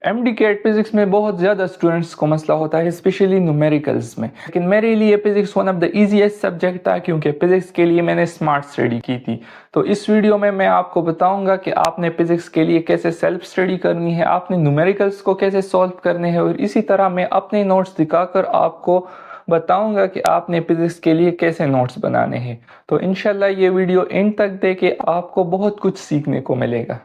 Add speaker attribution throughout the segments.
Speaker 1: MD-CAT physics में बहुत ज़्यादा स्टूडेंट्स को मसला होता है, स्पेशली न्यूमेरिकल्स में। लेकिन मेरे लिए physics one of the easiest subject था, क्योंकि फिजिक्स के लिए मैंने स्मार्ट स्टडी की थी। तो इस वीडियो में मैं आपको बताऊंगा कि आपने फिजिक्स के लिए कैसे सेल्फ स्टडी करनी है, आपने न्यूमेरिकल्स को कैसे सॉल्व करने हैं, और इसी तरह मैं अपने नोट्स दिखाकर आपको बताऊंगा कि आपने फिजिक्स के लिए कैसे नोट्स बनाने हैं। तो इंशाल्लाह ये वीडियो एंड तक देखें, आपको बहुत कुछ सीखने को मिलेगा।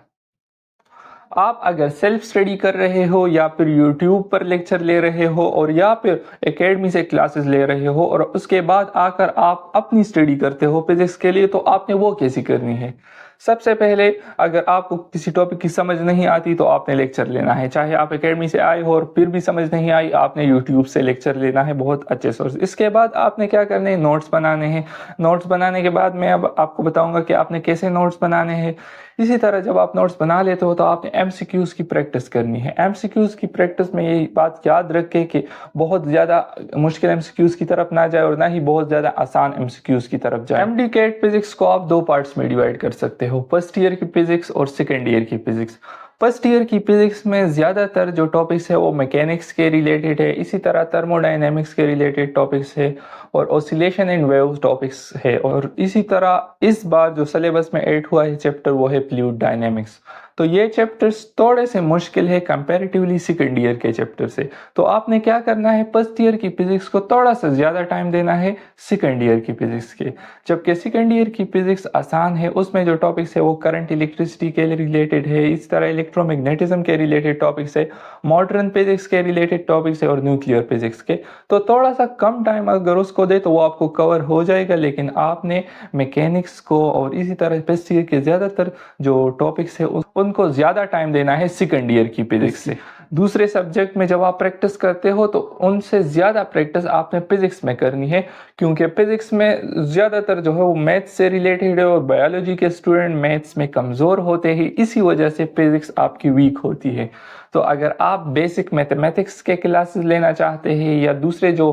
Speaker 1: आप अगर सेल्फ स्टडी कर रहे हो या फिर यूट्यूब पर लेक्चर ले रहे हो और या फिर एकेडमी से क्लासेस ले रहे हो और उसके बाद आकर आप अपनी स्टडी करते हो फिजिक्स के लिए, तो आपने वो कैसी करनी है। सबसे पहले अगर आपको किसी टॉपिक की समझ नहीं आती तो आपने लेक्चर लेना है, चाहे आप एकेडमी से आए हो और फिर भी समझ नहीं आई, आपने यूट्यूब से लेक्चर लेना है, बहुत अच्छे सोर्स। इसके बाद आपने क्या करने हैं, नोट्स बनाने हैं। नोट्स बनाने के बाद मैं अब आपको बताऊंगा कि आपने कैसे नोट्स बनाने हैं। इसी तरह जब आप नोट्स बना लेते हो तो आपने एमसीक्यूज की प्रैक्टिस करनी है। एमसीक्यूज की प्रैक्टिस में यही बात याद रखें कि बहुत ज़्यादा मुश्किल एमसीक्यूज की तरफ ना जाए और ना ही बहुत ज़्यादा आसान एमसीक्यूज की तरफ जाए। MD-CAT फिजिक्स को आप दो पार्ट्स में डिवाइड कर सकते हो, फर्स्ट ईयर की फिजिक्स और सेकेंड ईयर की फिजिक्स। फर्स्ट ईयर की फिजिक्स में ज़्यादातर जो टॉपिक्स है वो मैकेनिक्स के रिलेटेड है, इसी तरह थर्मोडायनेमिक्स के रिलेटेड टॉपिक्स है और ऑसिलेशन एंड वेव्स टॉपिक्स है। और इसी तरह इस बार जो सिलेबस में ऐड हुआ है चैप्टर वो है फ्लूइड डायनेमिक्स। तो ये चैप्टर्स थोड़े से मुश्किल है कंपैरेटिवली सेकेंड ईयर के चैप्टर से। तो आपने क्या करना है, फर्स्ट ईयर की फिजिक्स को थोड़ा सा ज़्यादा टाइम देना है सेकेंड ईयर की फिजिक्स के। जबकि सेकेंड ईयर की फिजिक्स आसान है, उसमें जो टॉपिक्स है वो करंट इलेक्ट्रिसिटी के रिलेटेड है, इस तरह इलेक्ट्रोमैग्नेटिज्म के रिलेटेड टॉपिक्स है, मॉडर्न फिजिक्स के रिलेटेड टॉपिक्स है और न्यूक्लियर फिजिक्स के। तो थोड़ा सा कम टाइम अगर उसको दे तो वो आपको कवर हो जाएगा। लेकिन आपने मैकेनिक्स को और इसी तरह फर्स्ट ईयर के ज़्यादातर जो टॉपिक्स है उनको ज़्यादा टाइम देना है सेकेंड ईयर की फिजिक्स से। दूसरे सब्जेक्ट में जब आप प्रैक्टिस करते हो तो उनसे ज़्यादा प्रैक्टिस आपने फिजिक्स में करनी है, क्योंकि फिजिक्स में ज़्यादातर जो है वो मैथ्स से रिलेटेड है और बायोलॉजी के स्टूडेंट मैथ्स में कमज़ोर होते हैं, इसी वजह से फिजिक्स आपकी वीक होती है। तो अगर आप बेसिक मैथमेटिक्स के क्लासेस लेना चाहते हैं या दूसरे जो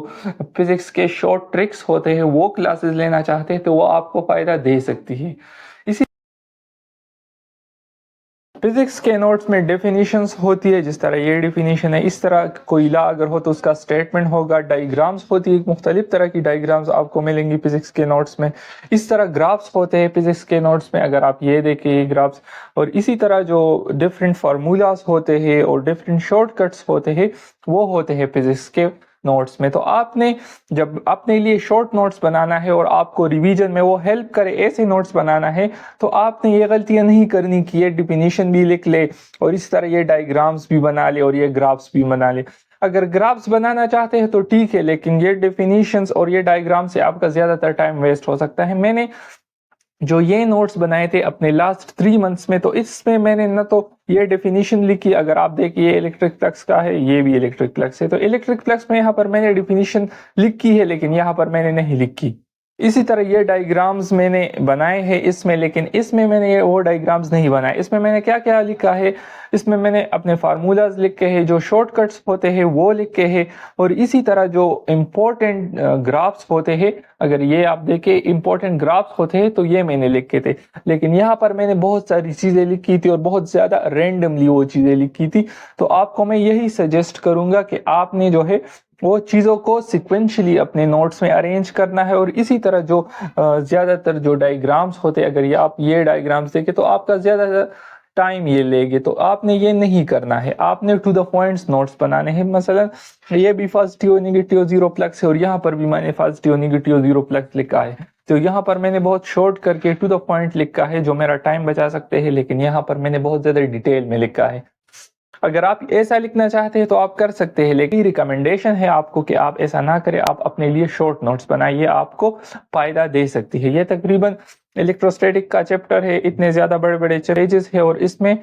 Speaker 1: फिजिक्स के शॉर्ट ट्रिक्स होते हैं वो क्लासेस लेना चाहते हैं तो वो आपको फ़ायदा दे सकती है। फिजिक्स के नोट्स में डेफिनेशंस होती है, जिस तरह ये डेफिनेशन है, इस तरह कोई ला अगर हो तो उसका स्टेटमेंट होगा। डायग्राम्स होती है, मुख्तलिफ तरह की डायग्राम्स आपको मिलेंगी फिजिक्स के नोट्स में। इस तरह ग्राफ्स होते हैं फिजिक्स के नोट्स में, अगर आप ये देखें ग्राफ्स। और इसी तरह जो डिफरेंट फार्मूलाज होते हैं और डिफरेंट शॉर्टकट्स होते हैं वो होते हैं फिजिक्स के नोट्स में। तो आपने जब अपने लिए शॉर्ट नोट्स बनाना है और आपको रिवीजन में वो हेल्प करे ऐसे नोट्स बनाना है, तो आपने ये गलतियां नहीं करनी कि ये डिफिनीशन भी लिख ले और इस तरह ये डायग्राम्स भी बना ले और ये ग्राफ्स भी बना ले। अगर ग्राफ्स बनाना चाहते हैं तो ठीक है, लेकिन ये डिफिनीशंस और ये डायग्राम से आपका ज़्यादातर टाइम वेस्ट हो सकता है। मैंने जो ये नोट्स बनाए थे अपने लास्ट 3 मंथ्स में, तो इसमें मैंने न तो ये डेफिनेशन लिखी, अगर आप देखिए इलेक्ट्रिक फ्लक्स का है, ये भी इलेक्ट्रिक फ्लक्स है, तो इलेक्ट्रिक फ्लक्स में यहाँ पर मैंने डेफिनेशन लिखी है लेकिन यहाँ पर मैंने नहीं लिखी। इसी तरह ये डायग्राम्स मैंने बनाए हैं इसमें, लेकिन इसमें मैंने ये वो डायग्राम्स नहीं बनाए। इसमें मैंने क्या क्या लिखा है, इसमें मैंने अपने फार्मूलाज लिखे हैं, जो शॉर्टकट्स होते हैं वो लिखे हैं, और इसी तरह जो इम्पोर्टेंट ग्राफ्स होते हैं, अगर ये आप देखें इम्पोर्टेंट ग्राफ्स होते हैं तो ये मैंने लिखे थे। लेकिन यहाँ पर मैंने बहुत सारी चीज़ें लिखी थी और बहुत ज़्यादा रैंडमली वो चीज़ें लिखी थी। तो आपको मैं यही सजेस्ट करूँगा कि आपने जो है वो चीज़ों को सिक्वेंशली अपने नोट्स में अरेंज करना है। और इसी तरह जो ज़्यादातर जो डायग्राम्स होते हैं, अगर ये आप ये डायग्राम्स देखें तो आपका ज़्यादा टाइम ये लेंगे, तो आपने ये नहीं करना है। आपने टू द पॉइंट्स नोट्स बनाने हैं। मसलन ये भी पॉजिटिव नेगेटिव जीरो फ्लक्स है और यहाँ पर भी मैंने पॉजिटिव नेगेटिव जीरो फ्लक्स लिखा है, तो यहाँ पर मैंने बहुत शॉर्ट करके टू द पॉइंट लिखा है जो मेरा टाइम बचा सकते हैं, लेकिन यहाँ पर मैंने बहुत ज़्यादा डिटेल में लिखा है। अगर आप ऐसा लिखना चाहते हैं तो आप कर सकते हैं, लेकिन रिकमेंडेशन है आपको कि आप ऐसा ना करें, आप अपने लिए शॉर्ट नोट्स बनाइए, आपको फ़ायदा दे सकती है। ये तकरीबन इलेक्ट्रोस्टैटिक का चैप्टर है, इतने ज़्यादा बड़े बड़े पेजेस है और इसमें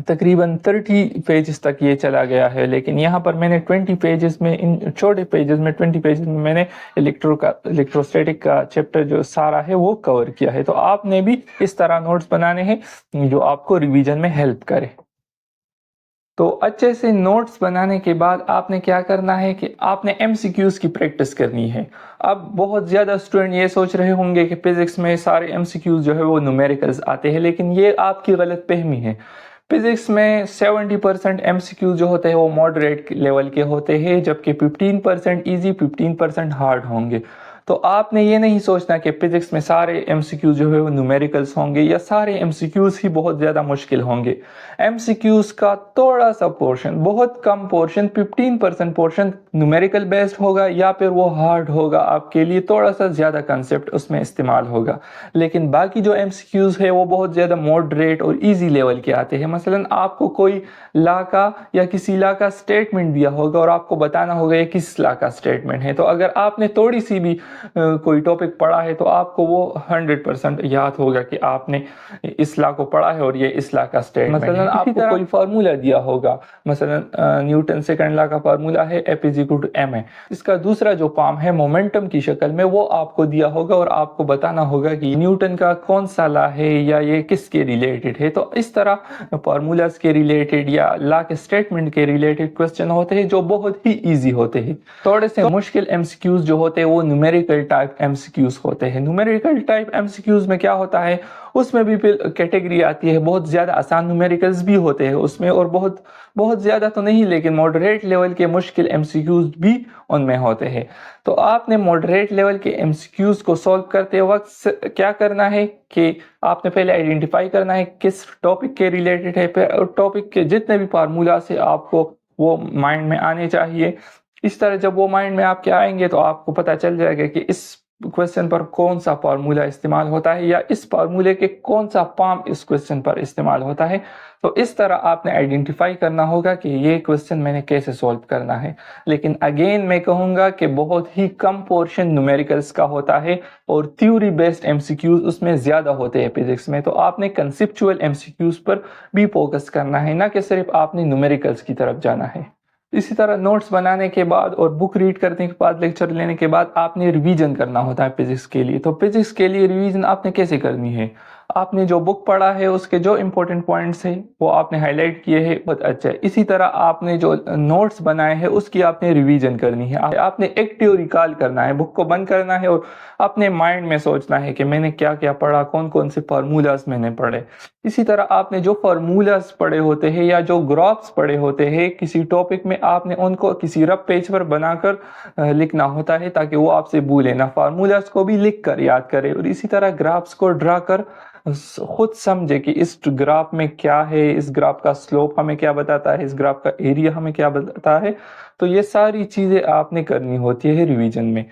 Speaker 1: तकरीबन 30 पेजेस तक ये चला गया है। लेकिन यहाँ पर मैंने 20 पेजेस में, इन छोटे पेजेस में 20 पेजेस में मैंने इलेक्ट्रोस्टैटिक का चैप्टर जो सारा है वो कवर किया है। तो आपने भी इस तरह नोट्स बनाने हैं जो आपको रिवीजन में हेल्प करे। तो अच्छे से नोट्स बनाने के बाद आपने क्या करना है कि आपने MCQs की प्रैक्टिस करनी है। अब बहुत ज़्यादा स्टूडेंट ये सोच रहे होंगे कि फिजिक्स में सारे MCQs जो है वो न्यूमेरिकल्स आते हैं, लेकिन ये आपकी गलत फहमी है। फिजिक्स में 70% MCQ जो होते हैं वो मॉडरेट लेवल के होते हैं, जबकि 15% इजी 15% हार्ड होंगे। तो आपने ये नहीं सोचना कि फिजिक्स में सारे MCQ जो है वो न्यूमेरिकल्स होंगे या सारे MCQs ही बहुत ज़्यादा मुश्किल होंगे। MCQs का थोड़ा सा पोर्शन, बहुत कम पोर्शन, 15% पोर्शन न्यूमेरिकल बेस्ड होगा या फिर वो हार्ड होगा, आपके लिए थोड़ा सा ज़्यादा कंसेप्ट उसमें इस्तेमाल होगा। लेकिन बाकी जो MCQs है वो बहुत ज़्यादा मॉडरेट और इजी लेवल के आते हैं। मसलन आपको कोई लॉ का या किसी लॉ का स्टेटमेंट दिया होगा और आपको बताना होगा ये किस लॉ का स्टेटमेंट है, तो अगर आपने थोड़ी सी भी कोई टॉपिक पढ़ा है तो आपको वो 100% याद होगा कि आपने इस लॉ को पढ़ा है और ये इस लॉ का स्टेटमेंट है। मसलन आपको कोई फार्मूला दिया होगा, मसलन न्यूटन सेकंड लॉ का फार्मूला है F=ma, इसका दूसरा जो फॉर्म है मोमेंटम की शक्ल में, वो आपको दिया होगा और आपको बताना होगा कि न्यूटन का कौन सा लॉ है या ये किसके रिलेटेड है। तो इस तरह फार्मूलाज के रिलेटेड या लॉ के स्टेटमेंट के रिलेटेड क्वेश्चन होते हैं जो बहुत ही इजी होते हैं। थोड़े से मुश्किल MCQs जो होते हैं वो न्यूमेरिकल टाइप MCQs होते हैं। न्यूमेरिकल टाइप MCQs में क्या होता है, उसमें भी फिर कैटेगरी आती है, बहुत ज़्यादा आसान न्यूमेरिकल्स भी होते हैं उसमें और बहुत ज़्यादा तो नहीं, लेकिन मॉडरेट लेवल के मुश्किल MCQs भी उनमें होते हैं। तो आपने मॉडरेट लेवल के MCQs को सॉल्व करते वक्त क्या करना है कि आपने पहले आइडेंटिफाई करना है किस टॉपिक के रिलेटेड है, फिर टॉपिक के जितने भी फार्मूला से आपको वो माइंड में आने चाहिए। इस तरह जब वो माइंड में आपके आएंगे तो आपको पता चल जाएगा कि इस क्वेश्चन पर कौन सा फार्मूला इस्तेमाल होता है या इस फार्मूले के कौन सा फॉर्म इस क्वेश्चन पर इस्तेमाल होता है। तो इस तरह आपने आइडेंटिफाई करना होगा कि ये क्वेश्चन मैंने कैसे सॉल्व करना है। लेकिन अगेन मैं कहूँगा कि बहुत ही कम पोर्शन न्यूमेरिकल्स का होता है और थ्योरी बेस्ड MCQs उसमें ज़्यादा होते हैं फिजिक्स में। तो आपने कंसेप्चुअल MCQs पर भी फोकस करना है, ना कि सिर्फ आपने न्यूमेरिकल्स की तरफ जाना है। इसी तरह नोट्स बनाने के बाद और बुक रीड करने के बाद, लेक्चर लेने के बाद आपने रिवीजन करना होता है फिजिक्स के लिए। तो फिजिक्स के लिए रिवीजन आपने कैसे करनी है, आपने जो बुक पढ़ा है उसके जो इंपॉर्टेंट पॉइंट्स हैं वो आपने हाईलाइट किए हैं, बहुत अच्छा है। इसी तरह आपने जो नोट्स बनाए हैं उसकी आपने रिवीजन करनी है। आपने एक्टिव रिकॉल करना है, बुक को बंद करना है और अपने माइंड में सोचना है कि मैंने क्या क्या पढ़ा, कौन कौन से फार्मूलाज मैंने पढ़े। इसी तरह आपने जो फार्मूलाज पढ़े होते हैं या जो ग्राफ्स पढ़े होते हैं किसी टॉपिक में, आपने उनको किसी रफ पेज पर बनाकर लिखना होता है ताकि वो आपसे भूले ना। फार्मूलाज को भी लिख कर याद करें और इसी तरह ग्राफ्स को ड्रा कर खुद समझे कि इस ग्राफ में क्या है, इस ग्राफ का स्लोप हमें क्या बताता है, इस ग्राफ का एरिया हमें क्या बताता है। तो ये सारी चीज़ें आपने करनी होती है रिवीजन में।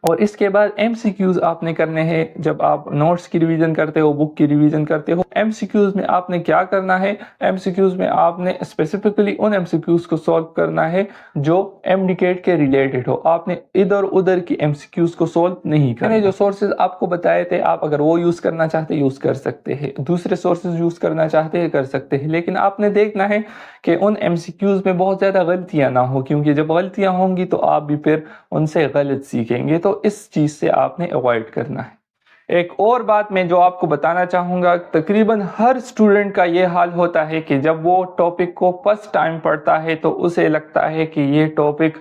Speaker 1: और इसके बाद MCQs आपने करने हैं। जब आप नोट्स की रिवीजन करते हो, बुक की रिवीजन करते हो, MCQs में आपने क्या करना है, MCQs में आपने स्पेसिफिकली उन MCQs को सॉल्व करना है जो MDCAT के रिलेटेड हो। आपने इधर उधर की MCQs को सॉल्व नहीं करना। मैंने जो सोर्सेज आपको बताए थे, आप अगर वो यूज़ करना चाहते यूज़ कर सकते हैं, दूसरे सोर्सेज यूज़ करना चाहते हैं कर सकते हैं, लेकिन आपने देखना है कि उन MCQs में बहुत ज़्यादा गलतियाँ ना हो, क्योंकि जब गलतियाँ होंगी तो आप भी फिर उनसे गलत सीखेंगे। तो इस चीज़ से आपने अवॉइड करना है। एक और बात मैं जो आपको बताना चाहूँगा, तकरीबन हर स्टूडेंट का ये हाल होता है कि जब वो टॉपिक को फर्स्ट टाइम पढ़ता है तो उसे लगता है कि ये टॉपिक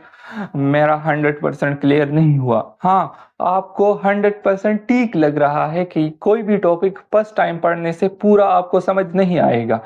Speaker 1: मेरा 100% क्लियर नहीं हुआ। हाँ, आपको 100% ठीक लग रहा है कि कोई भी टॉपिक फर्स्ट टाइम पढ़ने से पूरा आपको समझ नहीं आएगा।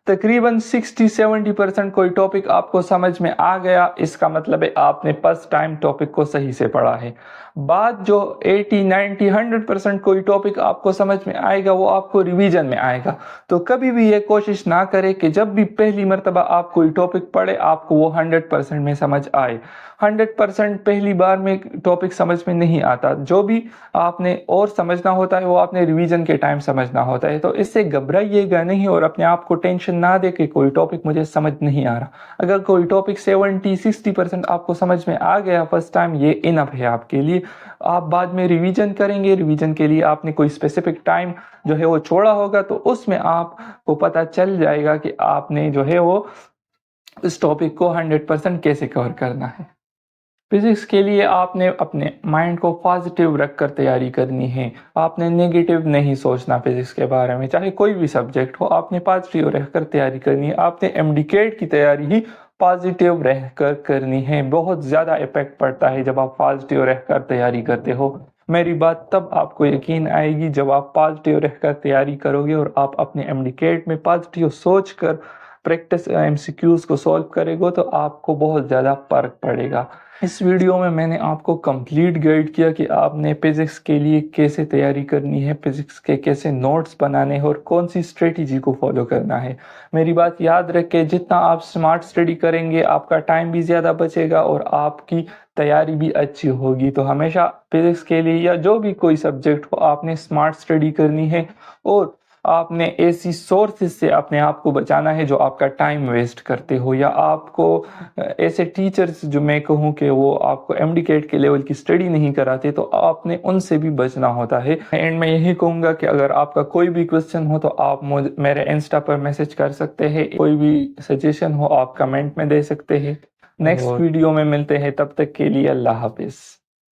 Speaker 1: तकरीबन 60-70% कोई टॉपिक आपको समझ में आ गया, इसका मतलब है आपने फर्स्ट टाइम टॉपिक को सही से पढ़ा है। बाद जो 80-90-100% कोई टॉपिक आपको समझ में आएगा वो आपको रिवीजन में आएगा। तो कभी भी ये कोशिश ना करें कि जब भी पहली मर्तबा आप कोई टॉपिक पढ़े आपको वो 100% में समझ आए। 100% पहली बार में टॉपिक समझ में नहीं आता। जो भी आपने और समझना होता है वो आपने रिवीजन के टाइम समझना होता है। तो इससे घबराइएगा नहीं और अपने आप को टेंशन ना दे कि कोई टॉपिक मुझे समझ नहीं आ रहा। अगर कोई टॉपिक 70-60% आपको समझ में आ गया फर्स्ट टाइम, ये इनफ है आपके लिए। आप बाद में रिवीजन करेंगे, रिवीजन के लिए आपने कोई स्पेसिफिक टाइम जो है वो छोड़ा होगा, तो उसमें आपको पता चल जाएगा कि आपने जो है वो इस टॉपिक को 100% कैसे कवर करना है। फिजिक्स के लिए आपने अपने माइंड को पॉजिटिव रखकर तैयारी करनी है। आपने नेगेटिव नहीं सोचना फिजिक्स के बारे में, चाहे कोई भी सब्जेक्ट हो, आपने पॉजिटिव रहकर तैयारी करनी है। आपने MDCAT की तैयारी ही पॉजिटिव रहकर करनी है। बहुत ज़्यादा इफेक्ट पड़ता है जब आप पॉजिटिव रहकर तैयारी करते हो। میری بات تب آپ کو یقین آئے گی جب آپ پازیٹیو رہ کر تیاری کرو گے اور آپ اپنے MD CAT میں پازیٹیو سوچ کر پریکٹس MCQs کو سولو کرے گا تو آپ کو بہت زیادہ فرق پڑے گا۔ اس ویڈیو میں نے آپ کو کمپلیٹ گائیڈ کیا کہ آپ نے فزکس کے لیے کیسے تیاری کرنی ہے، فزکس کے کیسے نوٹس بنانے ہیں اور کون سی اسٹریٹجی کو فالو کرنا ہے۔ میری بات یاد رکھیں، جتنا آپ سمارٹ اسٹڈی کریں گے آپ کا ٹائم بھی زیادہ بچے گا اور آپ کی تیاری بھی اچھی ہوگی۔ تو ہمیشہ فزکس کے لیے یا جو بھی کوئی سبجیکٹ ہو آپ نے سمارٹ اسٹڈی کرنی ہے اور آپ نے ایسی سورسز سے اپنے آپ کو بچانا ہے جو آپ کا ٹائم ویسٹ کرتے ہو، یا آپ کو ایسے ٹیچرز جو میں کہوں کہ وہ آپ کو MD CAT کے لیول کی اسٹڈی نہیں کراتے تو آپ نے ان سے بھی بچنا ہوتا ہے۔ اینڈ میں یہی کہوں گا کہ اگر آپ کا کوئی بھی کویسچن ہو تو آپ میرے انسٹا پر میسج کر سکتے ہیں، کوئی بھی سجیشن ہو آپ کمنٹ میں دے سکتے ہیں۔ نیکسٹ ویڈیو میں ملتے ہیں، تب تک کے لیے اللہ حافظ۔